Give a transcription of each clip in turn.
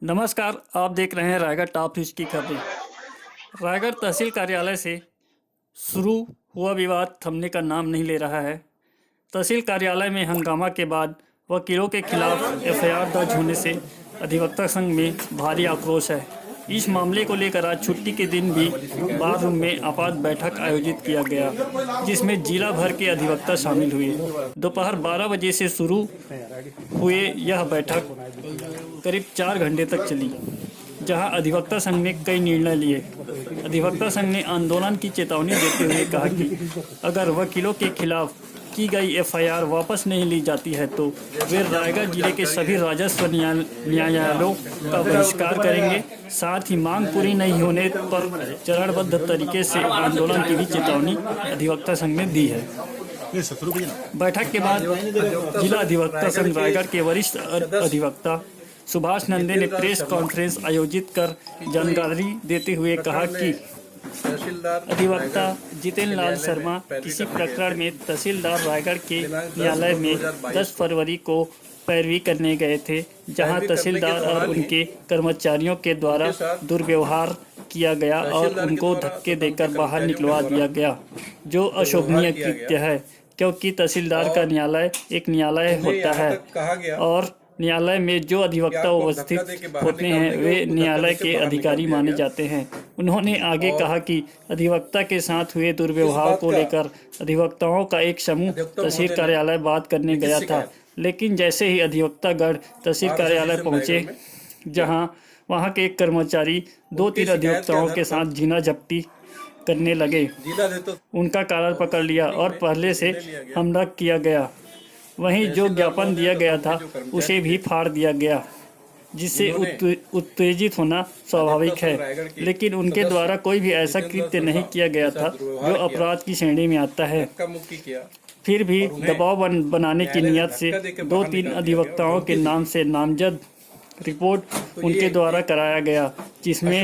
नमस्कार, आप देख रहे हैं रायगढ़ टॉप न्यूज़ की खबरें। रायगढ़ तहसील कार्यालय से शुरू हुआ विवाद थमने का नाम नहीं ले रहा है। तहसील कार्यालय में हंगामा के बाद वकीलों के खिलाफ एफआईआर दर्ज होने से अधिवक्ता संघ में भारी आक्रोश है। इस मामले को लेकर आज छुट्टी के दिन भी बार रूम में आपात बैठक आयोजित किया गया, जिसमें जिला भर के अधिवक्ता शामिल हुए। दोपहर 12 बजे से शुरू हुए यह बैठक करीब 4 घंटे तक चली, जहां अधिवक्ता संघ ने कई निर्णय लिए। अधिवक्ता संघ ने आंदोलन की चेतावनी देते हुए कहा कि अगर वकीलों के खिलाफ की गई एफआईआर वापस नहीं ली जाती है तो वे रायगढ़ जिले के सभी राजस्व न्यायालयों का बहिष्कार करेंगे। साथ ही मांग पूरी नहीं होने पर चरणबद्ध तरीके से आंदोलन की भी चेतावनी अधिवक्ता संघ ने दी है। बैठक के बाद जिला अधिवक्ता संघ रायगढ़ के वरिष्ठ अधिवक्ता सुभाष नंदे ने प्रेस कॉन्फ्रेंस आयोजित कर जानकारी देते हुए कहा कि अधिवक्ता जितेंद्र लाल शर्मा किसी प्रकरण में तहसीलदार रायगढ़ के न्यायालय में 10 फरवरी को पैरवी करने गए थे, जहां तहसीलदार और उनके कर्मचारियों के द्वारा दुर्व्यवहार किया गया और उनको धक्के देकर बाहर निकलवा दिया गया, जो अशोभनीय कृत्य है, क्योंकि तहसीलदार का न्यायालय एक न्यायालय होता है और न्यायालय में जो अधिवक्ता उपस्थित होते हैं वे न्यायालय के अधिकारी माने जाते हैं। उन्होंने आगे कहा कि अधिवक्ता के साथ हुए दुर्व्यवहार को लेकर अधिवक्ताओं का एक समूह तहसील कार्यालय बात करने गया था, लेकिन जैसे ही अधिवक्तागण तहसील कार्यालय पहुंचे, वहां के एक कर्मचारी 2-3 अधिवक्ताओं के साथ झीना झपटी करने लगे। उनका कॉलर पकड़ लिया और पहले से हमला किया गया। वहीं जो ज्ञापन दिया गया था उसे भी फाड़ दिया गया, जिससे उत्तेजित होना स्वाभाविक है, लेकिन उनके द्वारा कोई भी ऐसा कृत्य नहीं किया गया था जो अपराध की श्रेणी में आता है। फिर भी दबाव बनाने की नियत से 2-3 अधिवक्ताओं के नाम से नामजद रिपोर्ट उनके द्वारा कराया गया, जिसमें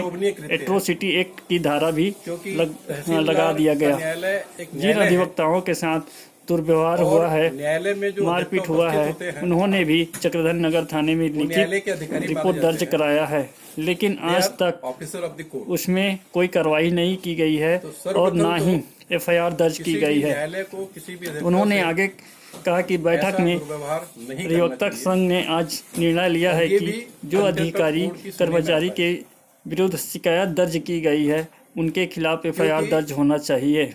एट्रोसिटी एक्ट की धारा भी लगा दिया गया। जिन अधिवक्ताओं के साथ दुर्व्यवहार हुआ है, मारपीट हुआ है, उन्होंने भी चक्रधर नगर थाने में लिखित रिपोर्ट दर्ज कराया है, लेकिन आज तक उसमें कोई कार्रवाई नहीं की गई है और ना ही एफआईआर दर्ज की गई है। उन्होंने आगे कहा कि बैठक में अधिवक्ता संघ ने आज निर्णय लिया है कि जो अधिकारी कर्मचारी के विरुद्ध शिकायत दर्ज की गई है उनके खिलाफ एफआईआर दर्ज होना चाहिए।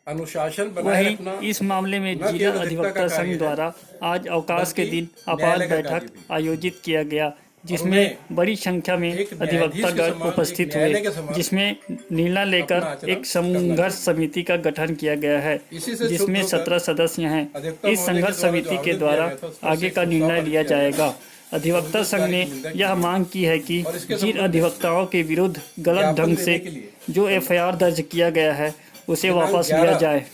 अनुशासन बनाए रखना। इस मामले में जिला अधिवक्ता संघ द्वारा आज अवकाश के दिन आपात बैठक आयोजित किया गया, जिसमें बड़ी संख्या में अधिवक्तागण उपस्थित हुए, जिसमें निर्णय लेकर एक संघर्ष समिति का गठन किया गया है, जिसमें 17 सदस्य हैं। इस संघर्ष समिति के द्वारा आगे का निर्णय लिया जाएगा। अधिवक्ता संघ ने यह मांग की है कि जिन अधिवक्ताओं के विरुद्ध गलत ढंग से जो एफआईआर दर्ज किया गया है उसे वापस लिया जाए।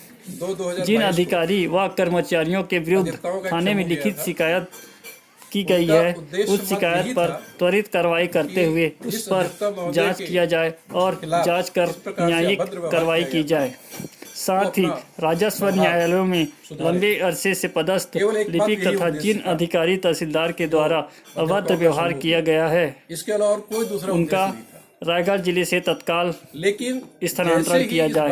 जिन अधिकारी व कर्मचारियों के विरुद्ध थाने में लिखित शिकायत की गई है, उस शिकायत पर त्वरित कार्रवाई करते हुए उस पर जांच किया जाए और जांच कर न्यायिक कार्रवाई की जाए। साथ ही राजस्व न्यायालयों में लंबे अरसे से पदस्थ लिपिक तथा जिन अधिकारी तहसीलदार के द्वारा अभद्र व्यवहार किया गया है, इसके अलावा कोई दूसरा उनका रायगढ़ जिले से तत्काल स्थानांतरण किया जाए।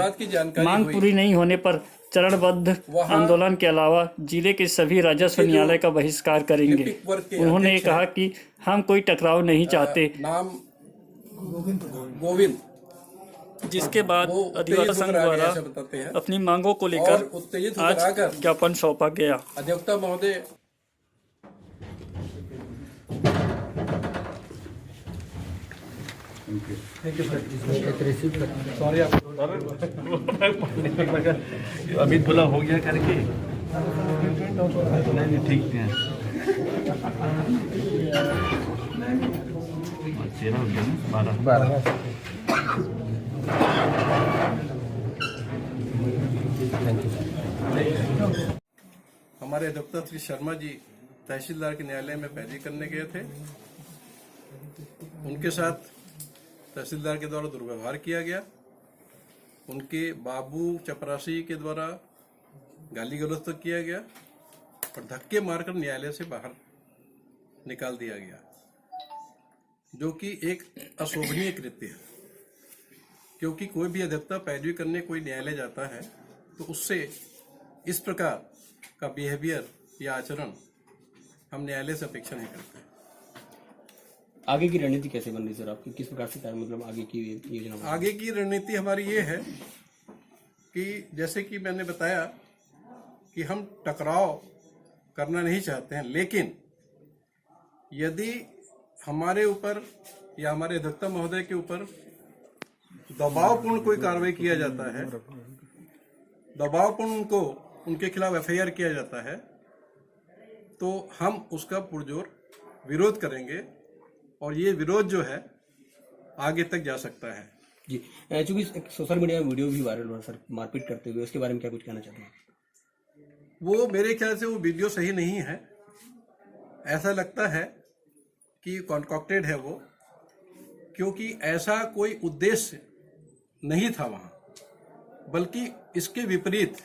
मांग पूरी नहीं होने पर चरणबद्ध आंदोलन के अलावा जिले के सभी राजस्व न्यायालय का बहिष्कार करेंगे। उन्होंने कहा कि हम कोई टकराव नहीं चाहते। नाम गोविंद, जिसके बाद अधिवक्ता संघ द्वारा अपनी मांगों को लेकर आज ज्ञापन सौंपा गया। अधिवक्ता महोदय सॉरी आप अमित बोला हो गया करके नहीं ठीक है। 13 हो गया ना 12। हमारे अधिवक्ता श्री शर्मा जी तहसीलदार के न्यायालय में पैरवी करने गए थे। उनके साथ तहसीलदार के द्वारा दुर्व्यवहार किया गया। उनके बाबू चपरासी के द्वारा गाली गलौज तक किया गया और धक्के मारकर न्यायालय से बाहर निकाल दिया गया। जो कि एक अशोभनीय कृत्य है, क्योंकि कोई भी अधिवक्ता पैरवी करने कोई न्यायालय जाता है तो उससे इस प्रकार का बिहेवियर या आचरण हम न्यायालय से अपेक्षा नहीं करते। आगे की रणनीति कैसे बन रही सर आपकी, किस प्रकार से मतलब आगे की योजना? आगे की रणनीति हमारी ये है कि जैसे कि मैंने बताया कि हम टकराव करना नहीं चाहते हैं, लेकिन यदि हमारे ऊपर या हमारे अधिवक्ता महोदय के ऊपर दबावपूर्ण कोई कार्रवाई किया जाता है, दबावपूर्ण उनके खिलाफ एफआईआर किया जाता है, तो हम उसका पुरजोर विरोध करेंगे और ये विरोध जो है आगे तक जा सकता है। जी, चूंकि एक सोशल मीडिया में वीडियो भी वायरल हुआ सर मारपीट करते हुए, उसके बारे में क्या कुछ कहना चाहते हैं? वो मेरे ख्याल से वो वीडियो सही नहीं है। ऐसा लगता है कि कॉन्कॉक्टेड है वो, क्योंकि ऐसा कोई उद्देश्य नहीं था वहां, बल्कि इसके विपरीत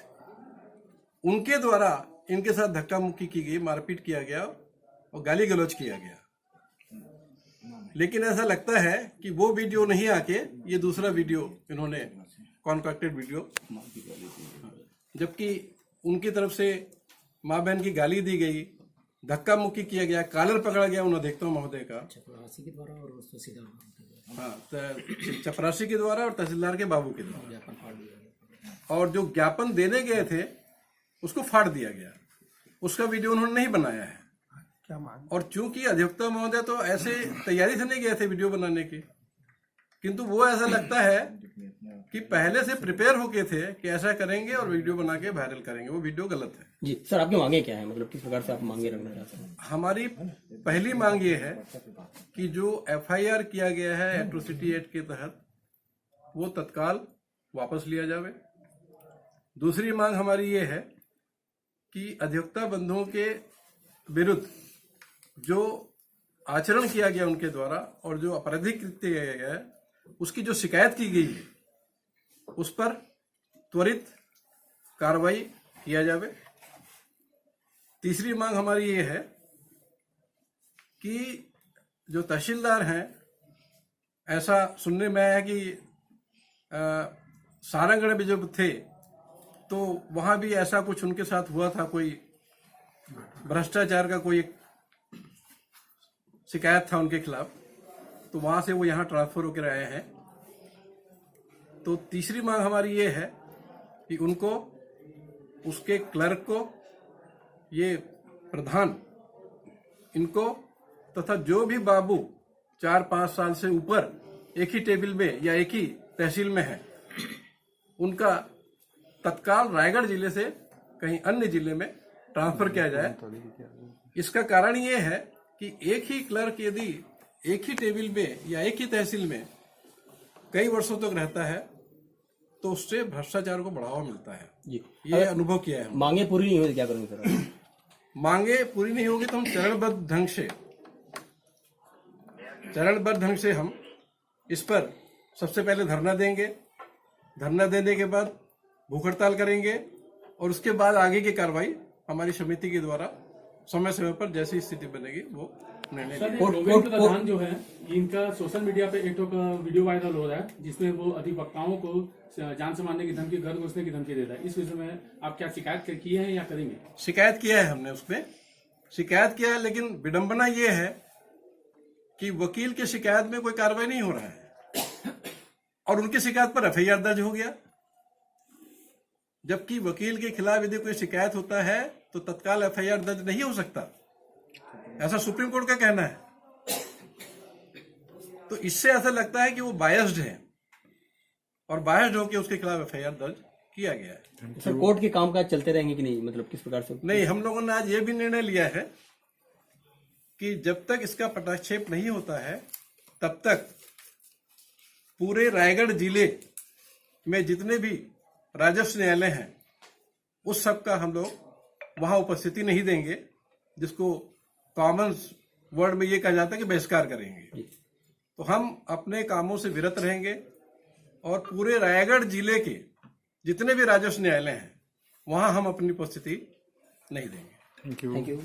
उनके द्वारा इनके साथ धक्का मुक्की की गई, मारपीट किया गया और गाली गलौज किया गया। लेकिन ऐसा लगता है कि वो वीडियो नहीं आके ये दूसरा वीडियो इन्होंने कॉन्कॉक्टेड वीडियो, जबकि उनकी तरफ से माँ बहन की गाली दी गई, धक्का मुक्की किया गया, कॉलर पकड़ा गया उन अधिवक्ता महोदय का, हाँ, चपरासी के द्वारा और तहसीलदार के बाबू के द्वारा, और जो ज्ञापन देने गए थे उसको फाड़ दिया गया। उसका वीडियो उन्होंने नहीं बनाया है। और चूंकि अधिवक्ता महोदय तो ऐसे तैयारी से नहीं गए थे वीडियो बनाने की, किंतु वो ऐसा लगता है कि पहले से प्रिपेयर होके थे कि ऐसा करेंगे और वीडियो बना के वायरल करेंगे। वो वीडियो गलत है। जी सर, आपकी मांगे क्या है, मतलब किस प्रकार से आप मांगे रखना चाहते हैं? हमारी पहली मांग ये है कि जो एफआईआर किया गया है एट्रोसिटी एक्ट के तहत वो तत्काल वापस लिया जावे। दूसरी मांग हमारी ये है कि अधिवक्ता बंधुओं के विरुद्ध जो आचरण किया गया उनके द्वारा और जो आपराधिक कृत्य किया गया है उसकी जो शिकायत की गई है उस पर त्वरित कार्रवाई किया जावे। तीसरी मांग हमारी ये है कि जो तहसीलदार हैं, ऐसा सुनने में आया कि सारंगढ़ में जब थे तो वहां भी ऐसा कुछ उनके साथ हुआ था, कोई भ्रष्टाचार का कोई शिकायत था उनके खिलाफ, तो वहां से वो यहाँ ट्रांसफर होकर आए हैं। तो तीसरी मांग हमारी ये है कि उनको, उसके क्लर्क को, ये प्रधान, इनको तथा जो भी बाबू 4-5 साल से ऊपर एक ही टेबल में या एक ही तहसील में है, उनका तत्काल रायगढ़ जिले से कहीं अन्य जिले में ट्रांसफर किया जाए। इसका कारण ये है कि एक ही क्लर्क यदि एक ही टेबल में या एक ही तहसील में कई वर्षों तक रहता है तो उससे भ्रष्टाचार को बढ़ावा मिलता है। जी, ये अनुभव किया है। मांगे पूरी नहीं हुई क्या करेंगे सर? मांगे पूरी नहीं होगी तो हम चरणबद्ध ढंग से हम इस पर सबसे पहले धरना देंगे। धरना देने के बाद भूख हड़ताल करेंगे और उसके बाद आगे की कार्रवाई हमारी समिति के द्वारा समय समय पर जैसी स्थिति बनेगी वो निर्णय लेंगे। नोवेल प्रधान जो है, इनका सोशल मीडिया पे एक वीडियो वायरल हो रहा है जिसमें वो अधिवक्ताओं को जान से मारने की धमकी, घर घुसने की धमकी दे रहा है। इस विषय में आप क्या शिकायत की है या करेंगे? शिकायत किया है हमने, उसमें शिकायत किया है, लेकिन विडंबना ये है कि वकील की शिकायत में कोई कार्रवाई नहीं हो रहा है और उनकी शिकायत पर एफआईआर दर्ज हो गया। जबकि वकील के खिलाफ यदि कोई शिकायत होता है तो तत्काल एफआईआर दर्ज नहीं हो सकता, ऐसा सुप्रीम कोर्ट का कहना है। तो इससे ऐसा लगता है कि वो बायस्ड है और बायस्ड होकर उसके खिलाफ एफआईआर दर्ज किया गया है। सर, कोर्ट के कामकाज चलते रहेंगे कि नहीं, मतलब किस प्रकार से? नहीं, हम लोगों ने आज ये भी निर्णय लिया है कि जब तक इसका पटाक्षेप नहीं होता है तब तक पूरे रायगढ़ जिले में जितने भी राजस्व न्यायालय हैं उस सब का हम लोग वहां उपस्थिति नहीं देंगे, जिसको कॉमन वर्ड में ये कहा जाता है कि बहिष्कार करेंगे। तो हम अपने कामों से विरत रहेंगे और पूरे रायगढ़ जिले के जितने भी राजस्व न्यायालय हैं वहां हम अपनी उपस्थिति नहीं देंगे। Thank you.